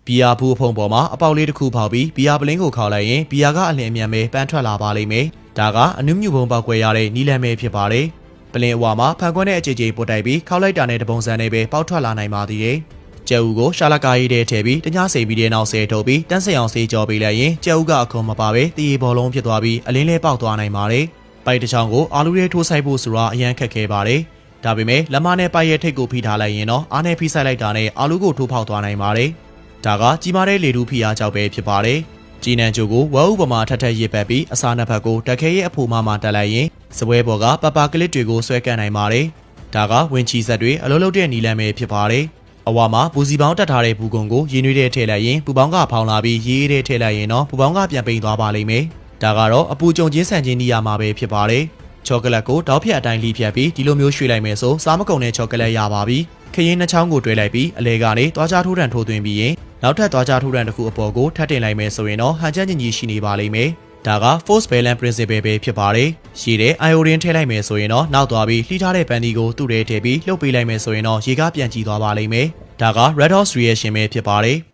ဘီယာဘူးအဖုံပေါ်မှာအပေါက်လေးတစ်ခုဖောက်ပြီးဘီယာပလင်းကိုခေါက်လိုက်ရင်ဘီယာကအလင်းအမြန်ပဲပန်းထွက်လာပါလိမ့်မယ်။ဒါကအနုမြူပုံပောက်ကွဲရတဲ့နီလန်ပဲဖြစ်ပါတယ်။ပလင်းအဝါမှာဖန်ခွက်နဲ့အခြေချေပုတ်တိုက်ပြီးခေါက်လိုက်တာနဲ့တပုံစံနဲ့ပဲပေါက်ထွက်လာနိုင်ပါသေးတယ်။ကျဲဦးကိုရှာလကာရီထဲထည့်ပြီးတ냐စိတ်ပြီးတဲ့နောက်ဆဲထုတ်ပြီးတန်းစင်အောင်ဆေးကြောပေးလိုက်ရင်ကျဲဦးကအခုံမပါပဲတရေဘော်လုံးဖြစ်သွားပြီးအလင်းလေးပေါက်သွားနိုင်ပါတယ်။ပိုက်တစ်ချောင်းကိုအာလူရဲထိုးဆိုင်ဖို့ဆိုတာအရန်ခက်ခဲပါတယ်။ဒါပေမဲ့လက်မနဲ့ပိုက်ရဲ့ထိတ်ကိုဖိထားလိုက်ရင်တော့အားနဲ့ဖိဆိုင်လိုက်တာနဲ့အာလူကိုထိုးဖောက်သွားနိုင်ပါတယ်။ဒါကကြီးမားတဲ့လေတူဖိအားကြောင့်ပဲဖြစ်ပါတယ်။ជីနန်ကျိုကိုဝဲဥပမာထထရစ်ပတ်ပြီးအစာနှစ်ဖက်ကိုတက်ခဲရဲ့အဖိုမှတက်လိုက်ရင်စပွဲပေါ်ကပပကလစ်တွေကိုဆွဲကန့်နိုင်ပါတယ်။ဒါကဝင်ချီဆက်တွေအလုံးလုံးတဲ့နီလန်ပဲဖြစ်ပါတယ်။အဝါမှာပူစီပေါင်းတက်ထားတဲ့ဘူးကုံကိုရေနွေးထဲထည့်လိုက်ရင်ပူပေါင်းကဖောင်းလာပြီးရေအေးထဲထည့်လိုက်ရင်တော့ပူပေါင်းကပြန်ပိန်သွားပါလိမ့်မယ်။ဒါကတော့အပူကြုံချင်းဆန်ချင်းနေရာမှာပဲဖြစ်ပါတယ်။ချောကလက်ကိုတောက်ဖြတ်အတိုင်းလှီးဖြတ်ပြီးဒီလိုမျိုးရွှေ့လိုက်မယ်ဆိုစားမကုန်တဲ့ချောကလက်ရပါပြီ။ခရင်နှချောင်းကိုတွဲလိုက်ပြီးအလဲကနေသွားချထိုးတံထိုးသွင်းပြီးရင်နောက်ထပ်သွားချထိုးတံတစ်ခုအပေါ်ကိုထပ်တင်လိုက်မယ်ဆိုရင်တော့ဟန်ချက်ညင်ကြီးရှိနေပါလိမ့်မယ်။ဒါက force balance principle ပဲဖြစ်ပါတယ်။ရေထဲ iodine ထည့်လိုက်မယ်ဆိုရင်တော့နောက်သွားပြီးလှီးထားတဲ့ပန်းဒီကိုသူ့ထဲထည့်ပြီးလှုပ်ပေးလိုက်မယ်ဆိုရင်တော့ရေကပြန်ကြည်သွားပါလိမ့်မယ်။ဒါက red horse reaction ပဲဖြစ်ပါတယ်။